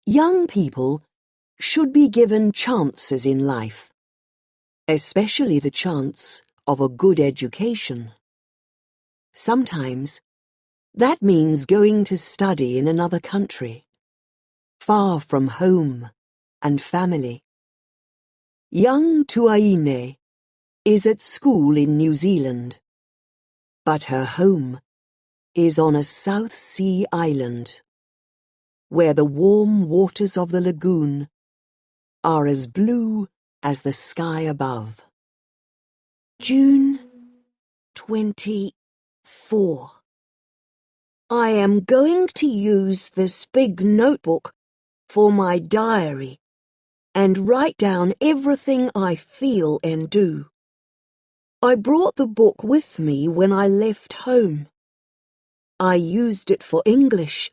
Young people should be given chances in life, especially the chance of a good education. Sometimes that means going to study in another country, far from home and family. Young Tuaine is at school in New Zealand, but her home is on a South Sea island, where the warm waters of the lagoon are as blue as the sky above. June 24. I am going to use this big notebook for my diary and write down everything I feel and do. I brought the book with me when I left home. I used it for English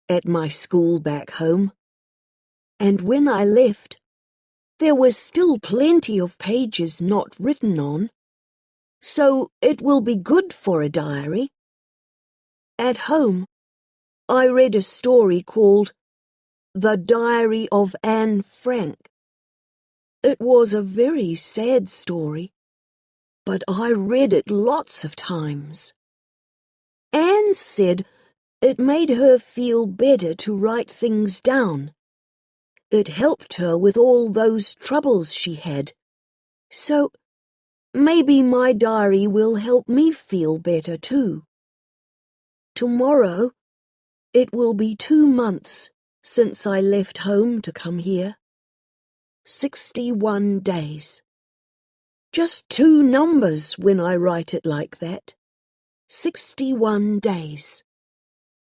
at my school back home, and when I left, there was still plenty of pages not written on, so it will be good for a diary. At home, I read a story called The Diary of Anne Frank. It was a very sad story, but I read it lots of times. Anne said it made her feel better to write things down. It helped her with all those troubles she had. So maybe my diary will help me feel better too. Tomorrow, it will be 2 months since I left home to come here. 61 days. Just 2 numbers when I write it like that. 61 days.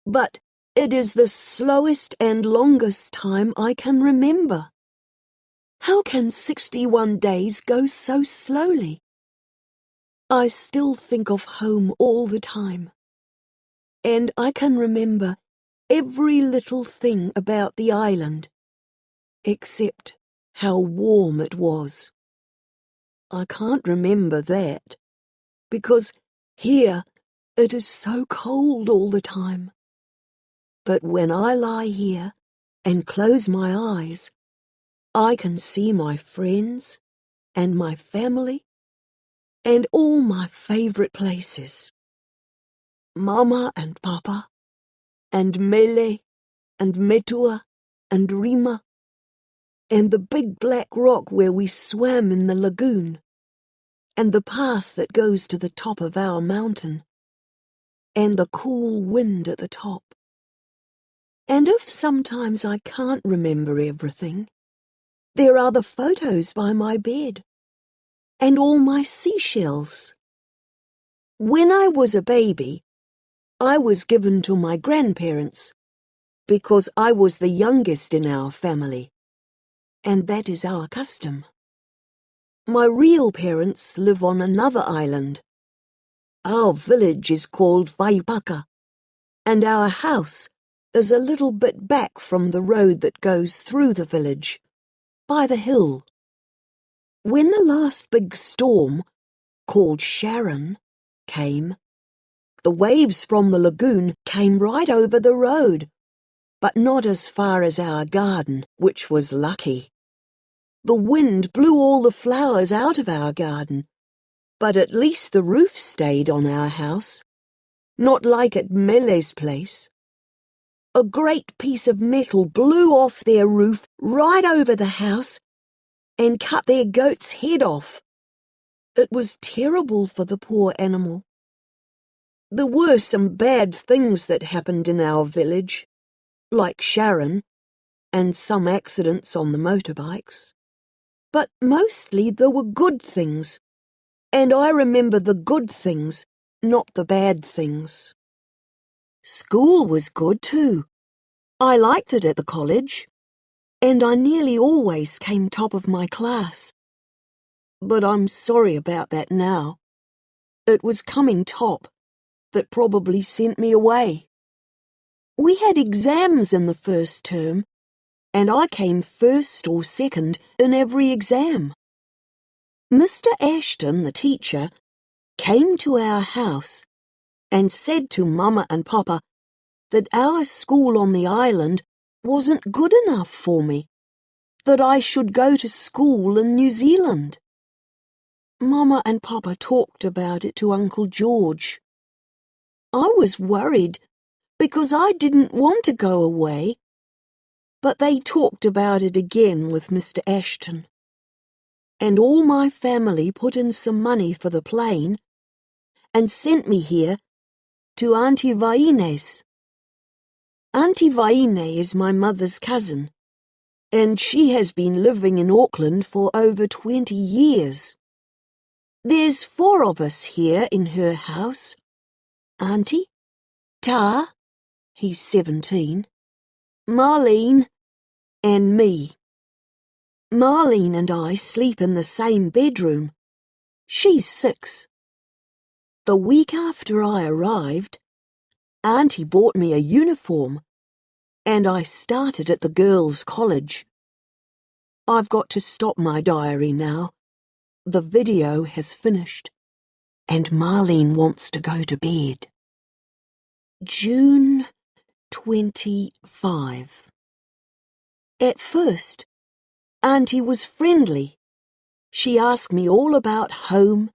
But it is the slowest and longest time I can remember. How can 61 days go so slowly? I still think of home all the time, and I can remember every little thing about the island, except how warm it was. I can't remember that, because here it is so cold all the time. But when I lie here and close my eyes, I can see my friends and my family and all my favourite places. Mama and Papa, and Mele, and Metua, and Rima, and the big black rock where we swam in the lagoon, and the path that goes to the top of our mountain, and the cool wind at the top. And if sometimes I can't remember everything, there are the photos by my bed, and all my seashells. When I was a baby, I was given to my grandparents, because I was the youngest in our family, and that is our custom. My real parents live on another island. Our village is called Vaipaka, and our house is a little bit back from the road that goes through the village, by the hill. When the last big storm, called Sharon, came, the waves from the lagoon came right over the road, but not as far as our garden, which was lucky. The wind blew all the flowers out of our garden, but at least the roof stayed on our house, not like at Mele's place. A great piece of metal blew off their roof right over the house and cut their goat's head off. It was terrible for the poor animal. There were some bad things that happened in our village, like Sharon, and some accidents on the motorbikes. But mostly there were good things, and I remember the good things, not the bad things. School was good too. I liked it at the college, and I nearly always came top of my class. But I'm sorry about that now. It was coming top that probably sent me away. We had exams in the first term, and I came first or second in every exam. Mr. Ashton, the teacher, came to our house and said to Mama and Papa that our school on the island wasn't good enough for me, that I should go to school in New Zealand. Mama and Papa talked about it to Uncle George. I was worried because I didn't want to go away, but they talked about it again with Mr. Ashton. And all my family put in some money for the plane and sent me here to Auntie Vaine's. Auntie Vaine is my mother's cousin, and she has been living in Auckland for over 20 years. There's 4 of us here in her house. Auntie, Ta, he's 17, Marlene, and me. Marlene and I sleep in the same bedroom. She's 6. The week after I arrived, Auntie bought me a uniform, and I started at the girls' college. I've got to stop my diary now. The video has finished, and Marlene wants to go to bed. June 25. At first, Auntie was friendly. She asked me all about home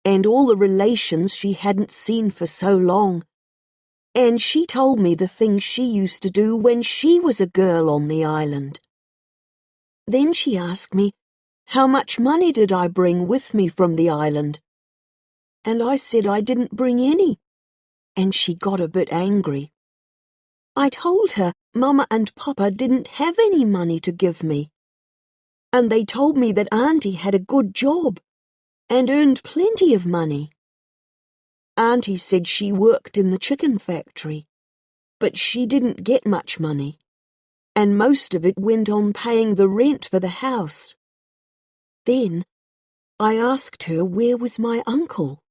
and all the relations she hadn't seen for so long, and she told me the things she used to do when she was a girl on the island. Then she asked me how much money did I bring with me from the island, and I said I didn't bring any, and she got a bit angry. I told her Mama and Papa didn't have any money to give me, and they told me that Auntie had a good job and earned plenty of money. Auntie said she worked in the chicken factory, but she didn't get much money, and most of it went on paying the rent for the house. Then I asked her where was my uncle.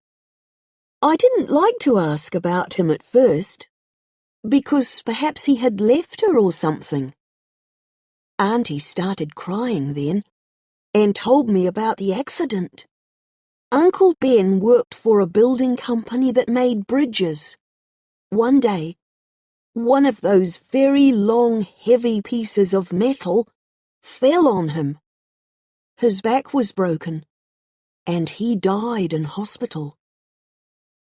I didn't like to ask about him at first, because perhaps he had left her or something. Auntie started crying then, and told me about the accident. Uncle Ben worked for a building company that made bridges. One day, one of those very long, heavy pieces of metal fell on him. His back was broken, and he died in hospital.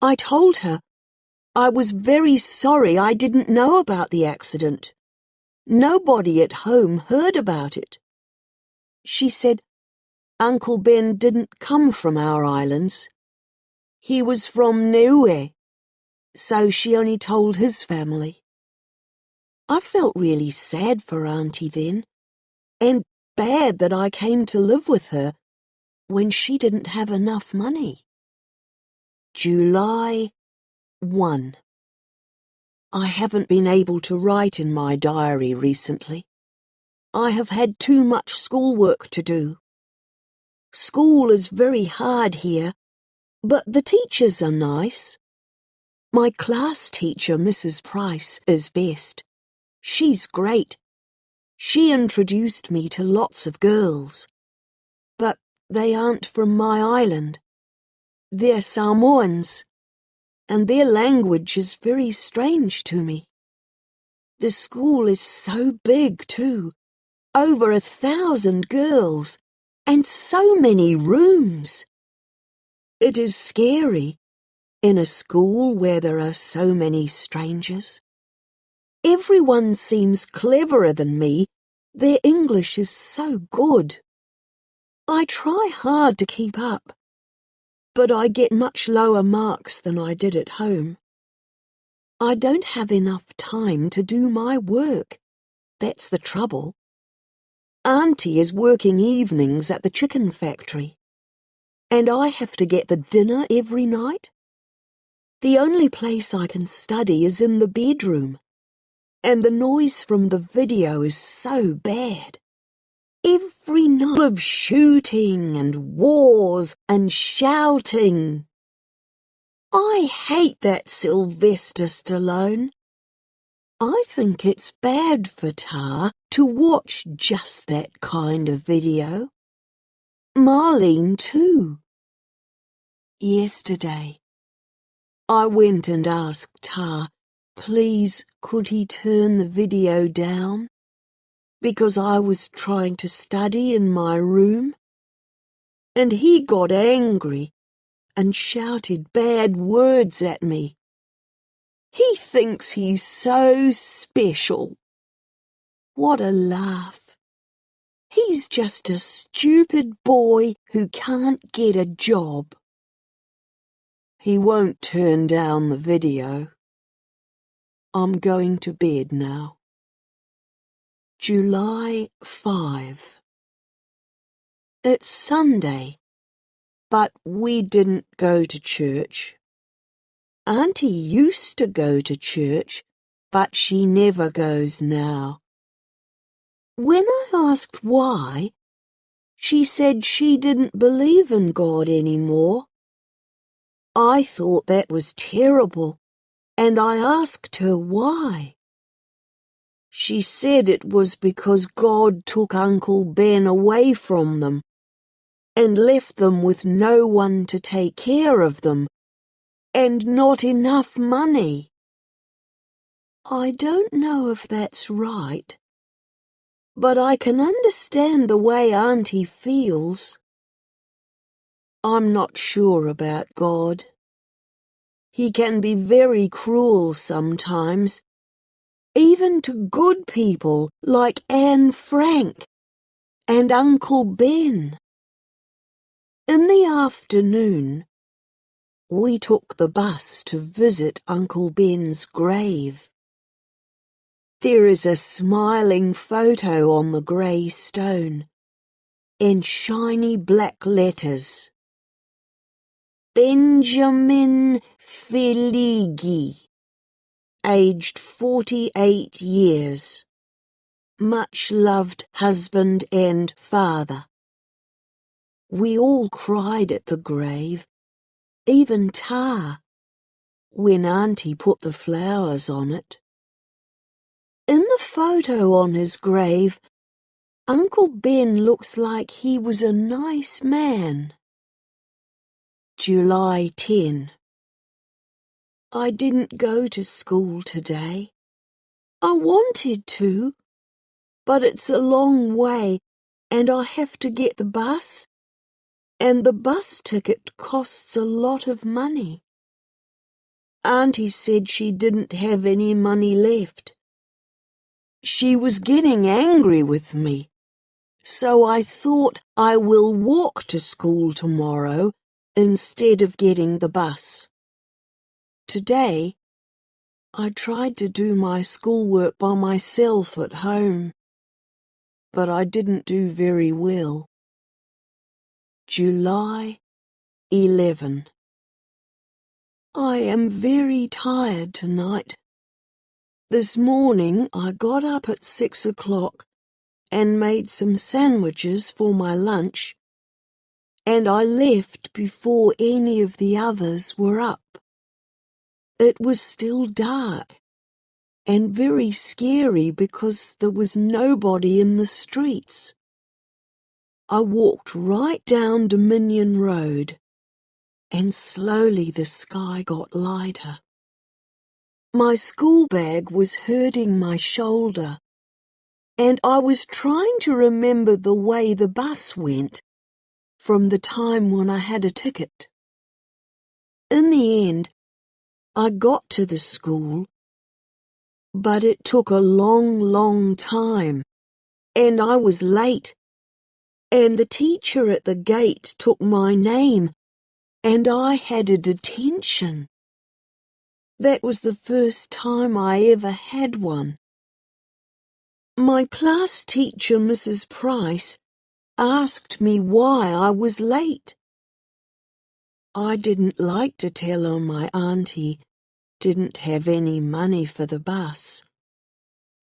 I told her I was very sorry I didn't know about the accident. Nobody at home heard about it. She said Uncle Ben didn't come from our islands. He was from Niue, so she only told his family. I felt really sad for Auntie then, and bad that I came to live with her when she didn't have enough money. July 1. I haven't been able to write in my diary recently. I have had too much schoolwork to do. School is very hard here, but the teachers are nice. My class teacher, Mrs. Price, is best. She's great. She introduced me to lots of girls. But they aren't from my island. They're Samoans, and their language is very strange to me. The school is so big, too. Over 1,000 girls, and so many rooms. It is scary in a school where there are so many strangers. Everyone seems cleverer than me. Their English is so good. I try hard to keep up, but I get much lower marks than I did at home. I don't have enough time to do my work. That's the trouble. Auntie is working evenings at the chicken factory, and I have to get the dinner every night. The only place I can study is in the bedroom, and the noise from the video is so bad. Every night of shooting and wars and shouting. I hate that Sylvester Stallone. I think it's bad for Ta to watch just that kind of video. Marlene too. Yesterday, I went and asked Ta, please could he turn the video down? because I was trying to study in my room, and he got angry and shouted bad words at me. He thinks he's so special. What a laugh. He's just a stupid boy who can't get a job. He won't turn down the video. I'm going to bed now. July 5. It's Sunday, but we didn't go to church. Auntie used to go to church, but she never goes now. When I asked why, she said she didn't believe in God anymore. I thought that was terrible, and I asked her why. She said it was because God took Uncle Ben away from them and left them with no one to take care of them and not enough money. I don't know if that's right, but I can understand the way Auntie feels. I'm not sure about God. He can be very cruel sometimes, even to good people like Anne Frank and Uncle Ben. In the afternoon, we took the bus to visit Uncle Ben's grave. There is a smiling photo on the grey stone in shiny black letters. Benjamin Feligi, aged 48 years, much loved husband and father. We all cried at the grave, even Ta, when Auntie put the flowers on it. In the photo on his grave, Uncle Ben looks like he was a nice man. July 10. I didn't go to school today. I wanted to, but it's a long way and I have to get the bus, and the bus ticket costs a lot of money. Auntie said she didn't have any money left. She was getting angry with me, so I thought I will walk to school tomorrow instead of getting the bus. Today, I tried to do my schoolwork by myself at home, but I didn't do very well. July 11. I am very tired tonight. This morning I got up at 6 o'clock and made some sandwiches for my lunch, and I left before any of the others were up. It was still dark and very scary because there was nobody in the streets. I walked right down Dominion Road, and slowly the sky got lighter. My school bag was hurting my shoulder, and I was trying to remember the way the bus went from the time when I had a ticket. In the end, I got to the school, but it took a long time, and I was late, and the teacher at the gate took my name, and I had a detention. That was the first time I ever had one. My class teacher, Mrs. Price, asked me why I was late. I didn't like to tell her my auntie didn't have any money for the bus,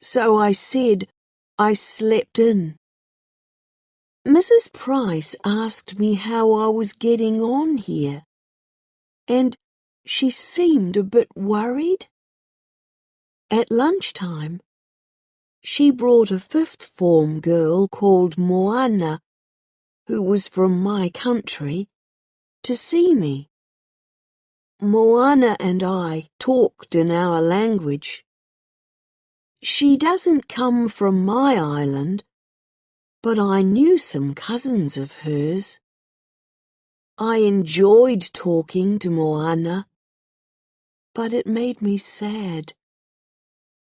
so I said I slept in. Mrs. Price asked me how I was getting on here, and she seemed a bit worried. At lunchtime, she brought a fifth form girl called Moana, who was from my country, to see me. Moana and I talked in our language. She doesn't come from my island, but I knew some cousins of hers. I enjoyed talking to Moana, but it made me sad,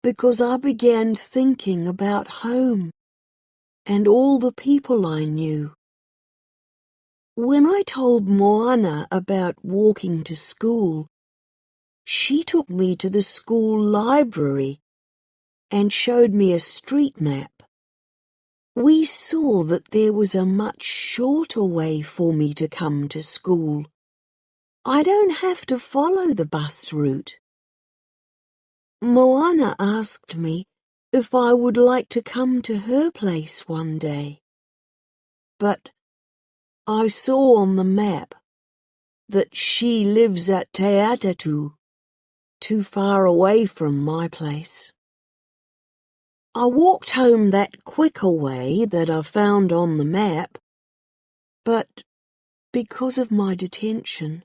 because I began thinking about home and all the people I knew. When I told Moana about walking to school, she took me to the school library and showed me a street map. We saw that there was a much shorter way for me to come to school. I don't have to follow the bus route. Moana asked me if I would like to come to her place one day. But I saw on the map that she lives at Te Atatu, too far away from my place. I walked home that quicker way that I found on the map, but because of my detention,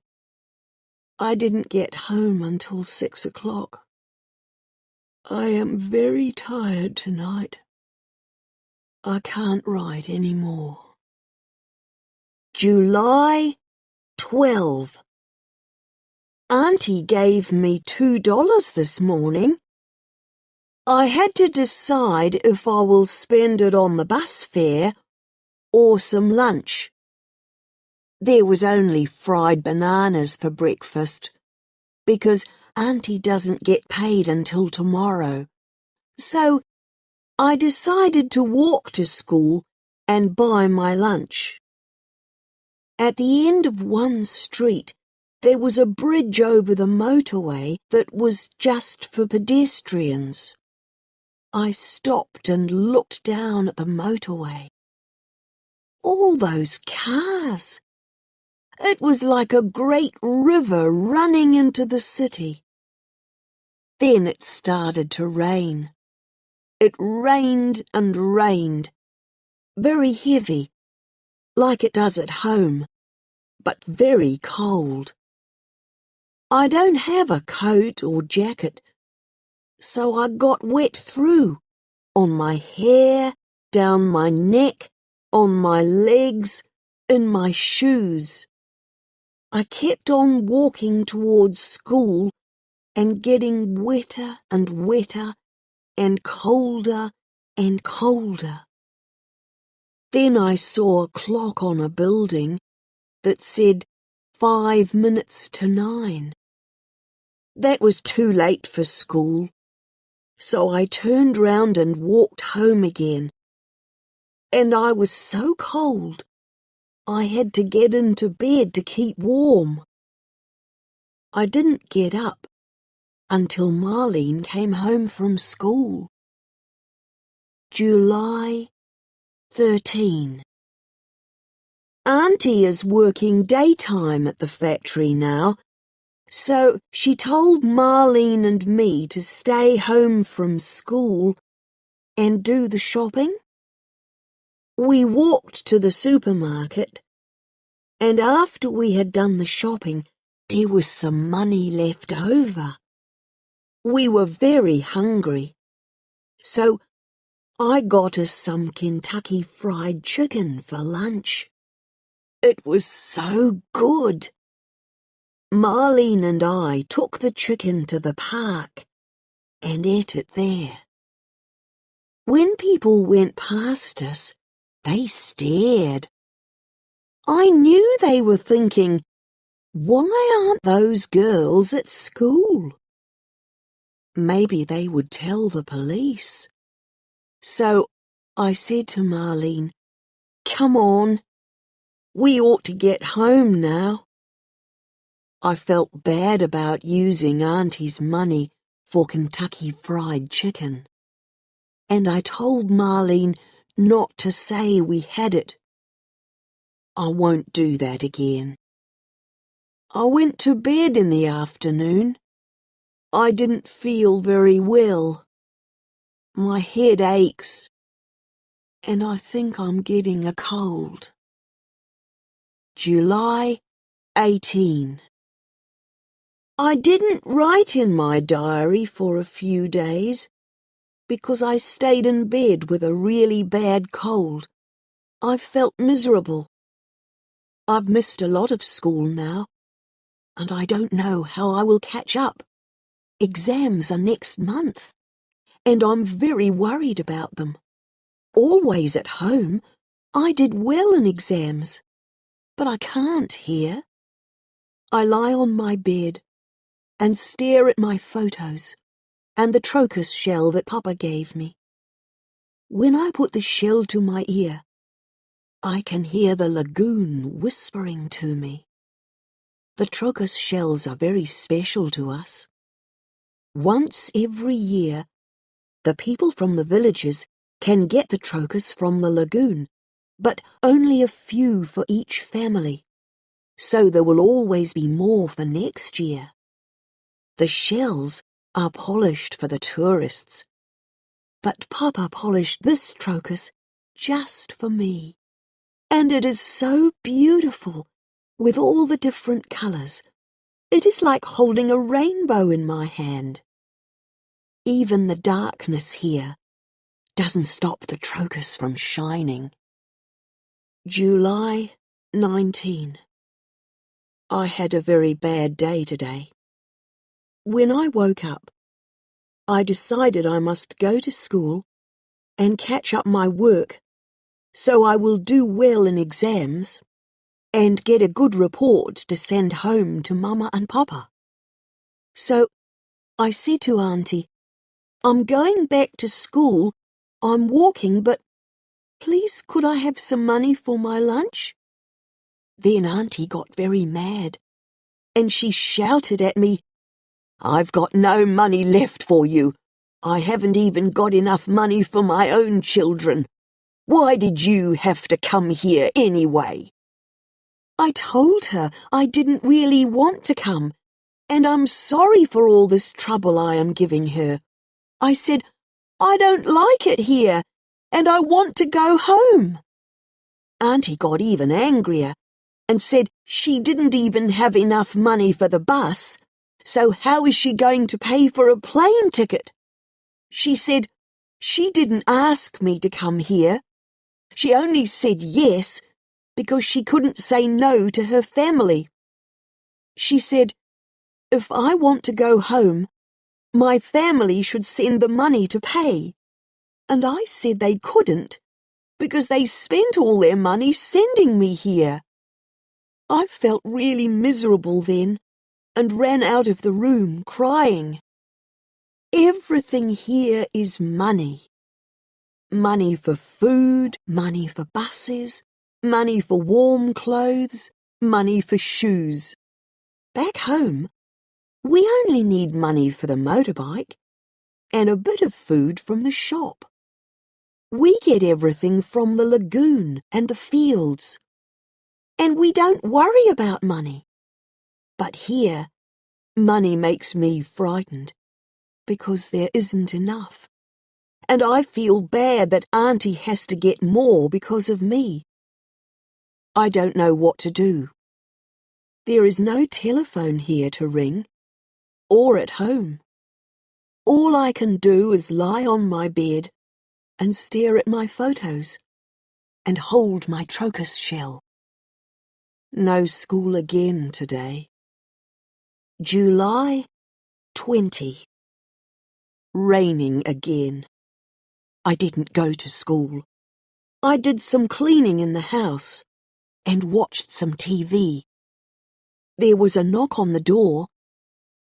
I didn't get home until 6 o'clock. I am very tired tonight. I can't write any more. July 12. Auntie gave me $2 this morning. I had to decide if I will spend it on the bus fare or some lunch. There was only fried bananas for breakfast, because Auntie doesn't get paid until tomorrow. So I decided to walk to school and buy my lunch. At the end of one street, there was a bridge over the motorway that was just for pedestrians. I stopped and looked down at the motorway. All those cars! It was like a great river running into the city. Then it started to rain. It rained and rained, very heavy, like it does at home, but very cold. I don't have a coat or jacket, so I got wet through, on my hair, down my neck, on my legs, in my shoes. I kept on walking towards school and getting wetter and wetter and colder and colder. Then I saw a clock on a building that said 5 minutes to 9. That was too late for school, so I turned round and walked home again. And I was so cold, I had to get into bed to keep warm. I didn't get up until Marlene came home from school. July 13. Auntie is working daytime at the factory now, so she told Marlene and me to stay home from school and do the shopping. We walked to the supermarket, and after we had done the shopping, there was some money left over. We were very hungry, so I got us some Kentucky Fried Chicken for lunch. It was so good. Marlene and I took the chicken to the park and ate it there. When people went past us, they stared. I knew they were thinking, why aren't those girls at school? Maybe they would tell the police. So I said to Marlene, come on, we ought to get home now. I felt bad about using Auntie's money for Kentucky Fried Chicken, and I told Marlene not to say we had it. I won't do that again. I went to bed in the afternoon. I didn't feel very well. My head aches, and I think I'm getting a cold. July 18. I didn't write in my diary for a few days because I stayed in bed with a really bad cold. I felt miserable. I've missed a lot of school now, and I don't know how I will catch up. Exams are next month, and I'm very worried about them. Always at home, I did well in exams, but I can't here. I lie on my bed and stare at my photos and the trochus shell that Papa gave me. When I put the shell to my ear, I can hear the lagoon whispering to me. The trochus shells are very special to us. Once every year, the people from the villages can get the trochus from the lagoon, but only a few for each family, so there will always be more for next year. The shells are polished for the tourists, but Papa polished this trochus just for me, and it is so beautiful with all the different colours. It is like holding a rainbow in my hand. Even the darkness here doesn't stop the trochus from shining. July 19. I had a very bad day today. When I woke up, I decided I must go to school and catch up my work so I will do well in exams and get a good report to send home to Mama and Papa. So I said to Auntie, I'm going back to school. I'm walking, but please could I have some money for my lunch? Then Auntie got very mad, and she shouted at me, I've got no money left for you. I haven't even got enough money for my own children. Why did you have to come here anyway? I told her I didn't really want to come, and I'm sorry for all this trouble I am giving her. I said, I don't like it here, and I want to go home. Auntie got even angrier and said she didn't even have enough money for the bus, so how is she going to pay for a plane ticket? She said she didn't ask me to come here. She only said yes because she couldn't say no to her family. She said, if I want to go home, my family should send the money to pay. And I said they couldn't, because they spent all their money sending me here. I felt really miserable then, and ran out of the room crying. Everything here is money. Money for food, money for buses, money for warm clothes, money for shoes. Back home, we only need money for the motorbike and a bit of food from the shop. We get everything from the lagoon and the fields, and we don't worry about money. But here, money makes me frightened because there isn't enough, and I feel bad that Auntie has to get more because of me. I don't know what to do. There is no telephone here to ring, or at home. All I can do is lie on my bed and stare at my photos and hold my trochus shell. No school again today. July 20. Raining again. I didn't go to school. I did some cleaning in the house and watched some TV. There was a knock on the door,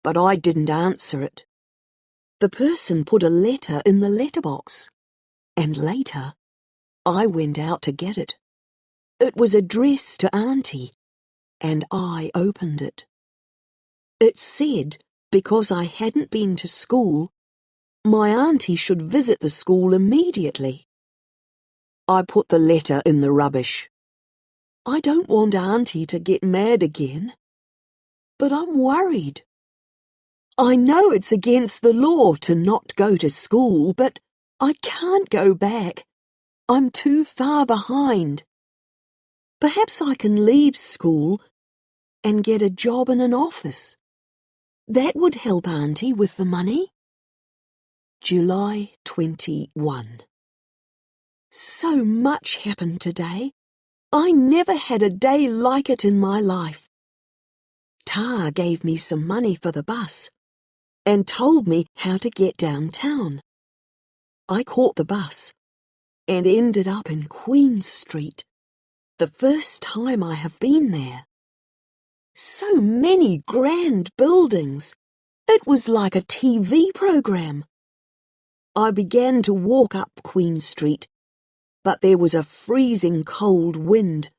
but I didn't answer it. The person put a letter in the letterbox, and later I went out to get it. It was addressed to Auntie, and I opened it. It said, because I hadn't been to school, my auntie should visit the school immediately. I put the letter in the rubbish. I don't want Auntie to get mad again, but I'm worried. I know it's against the law to not go to school, but I can't go back. I'm too far behind. Perhaps I can leave school and get a job in an office. That would help Auntie with the money. July 21. So much happened today. I never had a day like it in my life. Ta gave me some money for the bus and told me how to get downtown. I caught the bus and ended up in Queen Street, the first time I have been there. So many grand buildings. It was like a TV program. I began to walk up Queen Street, but there was a freezing cold wind,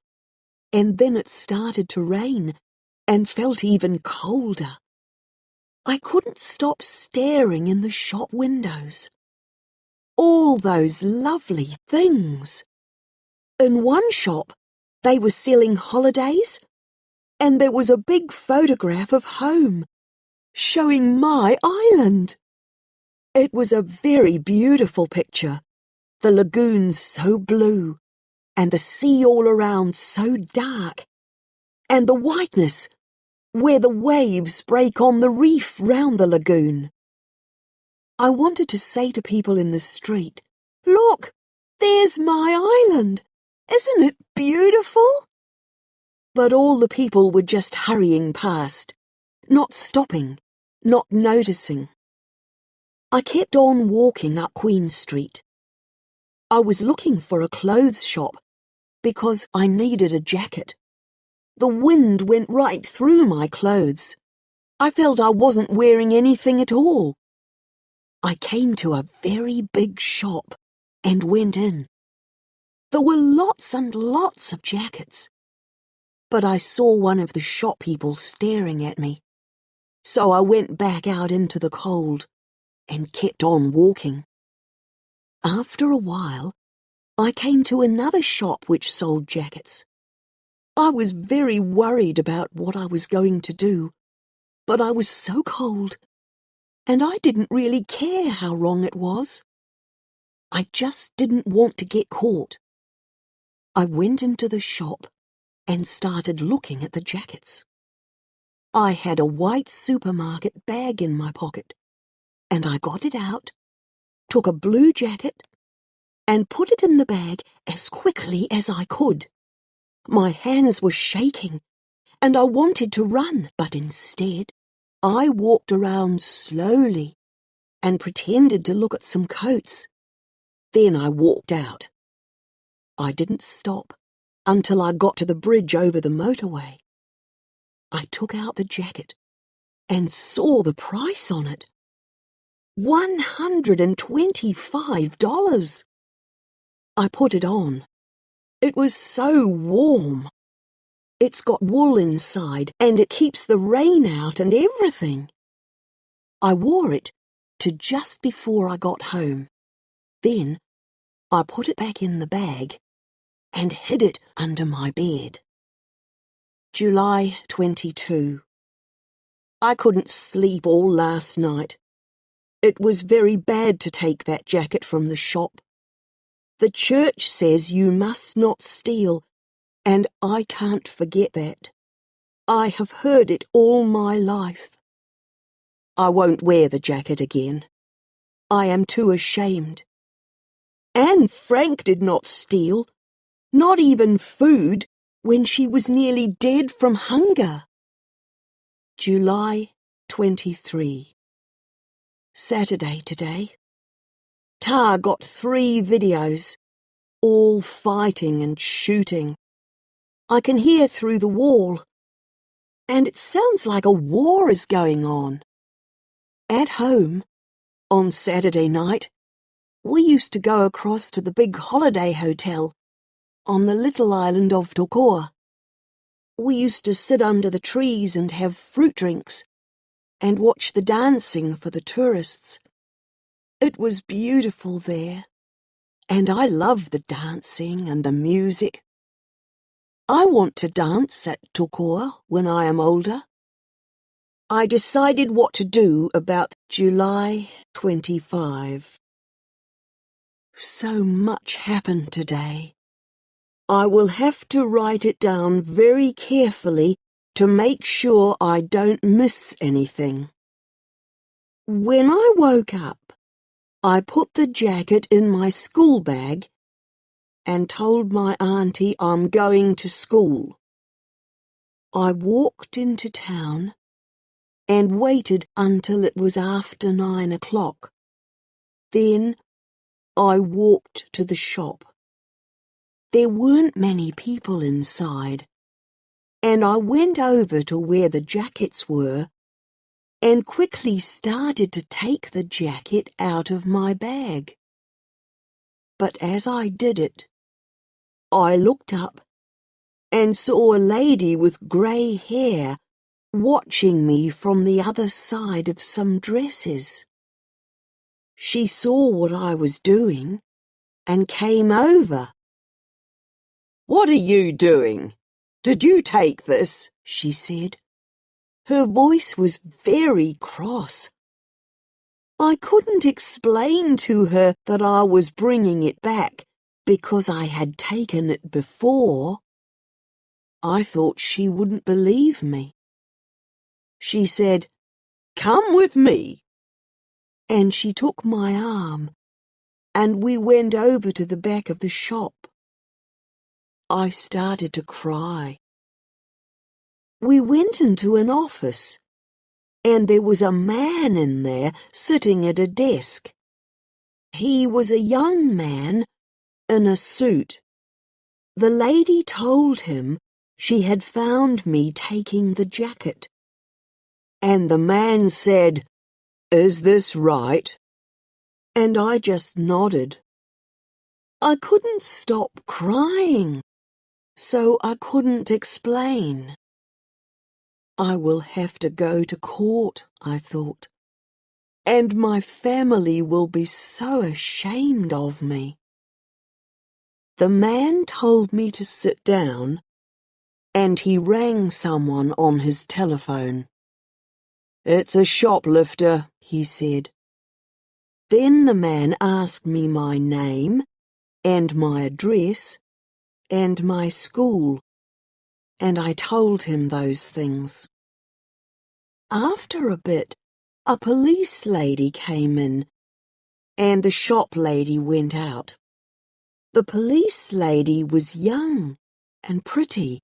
and then it started to rain and felt even colder. I couldn't stop staring in the shop windows. All those lovely things. In one shop, they were selling holidays, and there was a big photograph of home, showing my island. It was a very beautiful picture, the lagoon so blue, and the sea all around so dark, and the whiteness where the waves break on the reef round the lagoon. I wanted to say to people in the street, "Look, there's my island. Isn't it beautiful?" But all the people were just hurrying past, not stopping, not noticing. I kept on walking up Queen Street. I was looking for a clothes shop because I needed a jacket. The wind went right through my clothes. I felt I wasn't wearing anything at all. I came to a very big shop and went in. There were lots and lots of jackets, but I saw one of the shop people staring at me, so I went back out into the cold and kept on walking. After a while, I came to another shop which sold jackets. I was very worried about what I was going to do, but I was so cold, and I didn't really care how wrong it was. I just didn't want to get caught. I went into the shop and started looking at the jackets. I had a white supermarket bag in my pocket, and I got it out, took a blue jacket, and put it in the bag as quickly as I could. My hands were shaking, and I wanted to run, but instead, I walked around slowly and pretended to look at some coats. Then I walked out. I didn't stop until I got to the bridge over the motorway. I took out the jacket and saw the price on it. $125. I put it on. It was so warm. It's got wool inside and it keeps the rain out and everything. I wore it to just before I got home. Then I put it back in the bag and hid it under my bed. July 22. I couldn't sleep all last night. It was very bad to take that jacket from the shop. The church says you must not steal, and I can't forget that. I have heard it all my life. I won't wear the jacket again. I am too ashamed. Anne Frank did not steal, not even food, when she was nearly dead from hunger. July 23. Saturday today. Ta got 3 videos, all fighting and shooting. I can hear through the wall, and it sounds like a war is going on. At home, on Saturday night, we used to go across to the big holiday hotel on the little island of Tokoa. We used to sit under the trees and have fruit drinks and watch the dancing for the tourists. It was beautiful there, and I love the dancing and the music. I want to dance at Tokoa when I am older. I decided what to do about July 25. So much happened today. I will have to write it down very carefully to make sure I don't miss anything. When I woke up, I put the jacket in my school bag and told my auntie I'm going to school. I walked into town and waited until it was after 9 o'clock. Then I walked to the shop. There weren't many people inside, and I went over to where the jackets were and quickly started to take the jacket out of my bag. But as I did it, I looked up and saw a lady with grey hair watching me from the other side of some dresses. She saw what I was doing and came over. "What are you doing? Did you take this?" she said. Her voice was very cross. I couldn't explain to her that I was bringing it back because I had taken it before. I thought she wouldn't believe me. She said, "Come with me." And she took my arm, and we went over to the back of the shop. I started to cry. We went into an office, and there was a man in there sitting at a desk. He was a young man in a suit. The lady told him she had found me taking the jacket. And the man said, "Is this right?" And I just nodded. I couldn't stop crying, so I couldn't explain. I will have to go to court, I thought, and my family will be so ashamed of me. The man told me to sit down, and he rang someone on his telephone. "It's a shoplifter," he said. Then the man asked me my name and my address and my school, and I told him those things. After a bit, a police lady came in, and the shop lady went out. The police lady was young and pretty,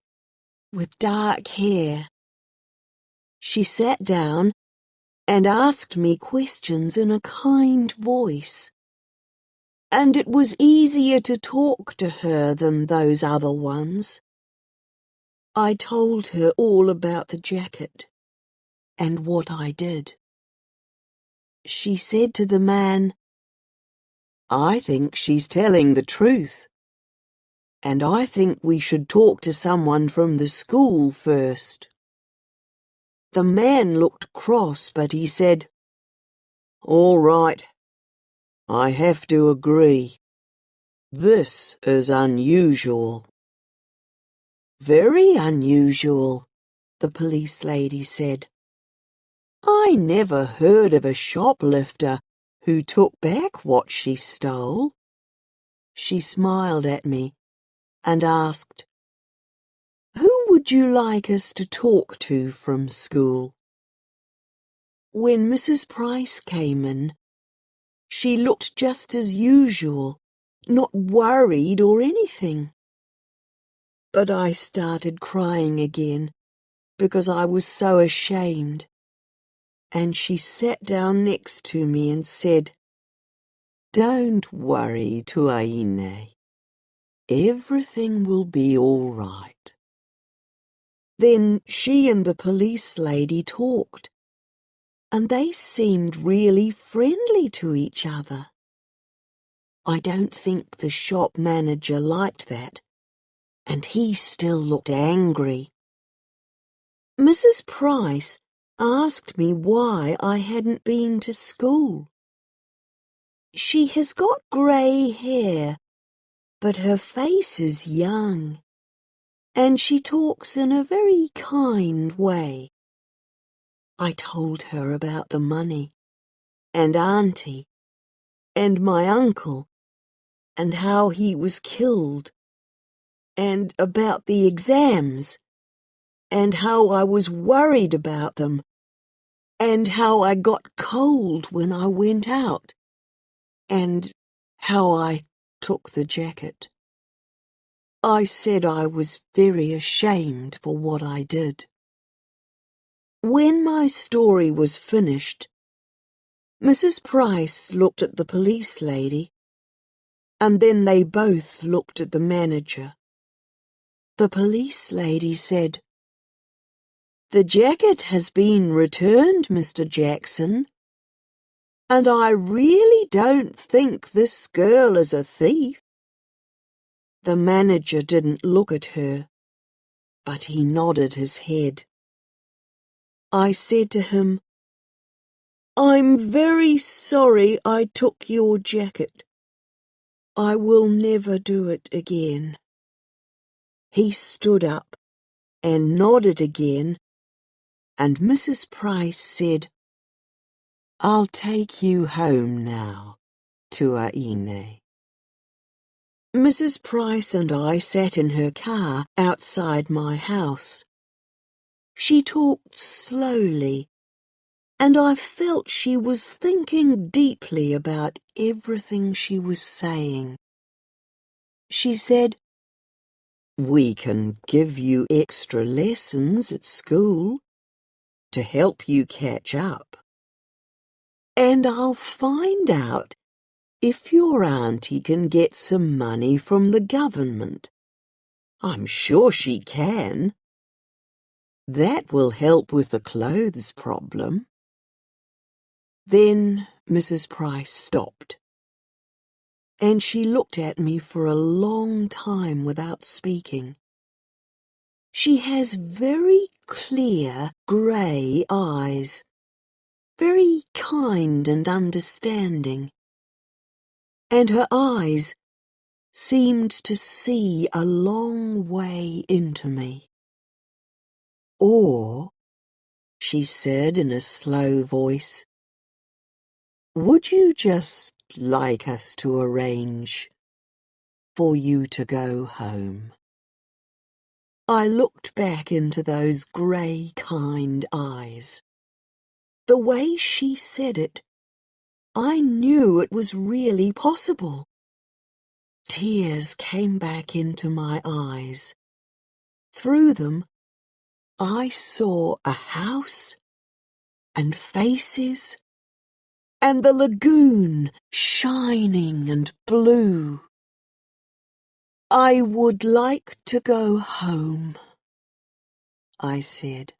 with dark hair. She sat down and asked me questions in a kind voice, and it was easier to talk to her than those other ones. I told her all about the jacket and what I did. She said to the man, "I think she's telling the truth, and I think we should talk to someone from the school first." The man looked cross, but he said, "All right, I have to agree. This is unusual." "Very unusual," the police lady said. "I never heard of a shoplifter who took back what she stole." She smiled at me and asked, "Who would you like us to talk to from school?" When Mrs. Price came in, she looked just as usual, not worried or anything. But I started crying again because I was so ashamed. And she sat down next to me and said, "Don't worry, Tuaine. Everything will be all right." Then she and the police lady talked, and they seemed really friendly to each other. I don't think the shop manager liked that, and he still looked angry. Mrs. Price asked me why I hadn't been to school. She has got grey hair, but her face is young, and she talks in a very kind way. I told her about the money, and Auntie, and my uncle, and how he was killed, and about the exams, and how I was worried about them, and how I got cold when I went out. and how I took the jacket. I said I was very ashamed for what I did. When my story was finished, Mrs. Price looked at the police lady, and then they both looked at the manager. The police lady said, "The jacket has been returned, Mr. Jackson, and I really don't think this girl is a thief." The manager didn't look at her, but he nodded his head. I said to him, "I'm very sorry I took your jacket. I will never do it again." He stood up and nodded again, and Mrs. Price said, "I'll take you home now, Tuaine." Mrs. Price and I sat in her car outside my house. She talked slowly, and I felt she was thinking deeply about everything she was saying. She said, "We can give you extra lessons at school to help you catch up. And I'll find out if your auntie can get some money from the government. I'm sure she can. That will help with the clothes problem." Then Mrs. Price stopped, and she looked at me for a long time without speaking. She has very clear grey eyes, very kind and understanding, and her eyes seemed to see a long way into me. "Or," she said in a slow voice, "would you just like us to arrange for you to go home?" I looked back into those grey, kind eyes. The way she said it, I knew it was really possible. Tears came back into my eyes. Through them, I saw a house and faces and the lagoon shining and blue. "I would like to go home," I said.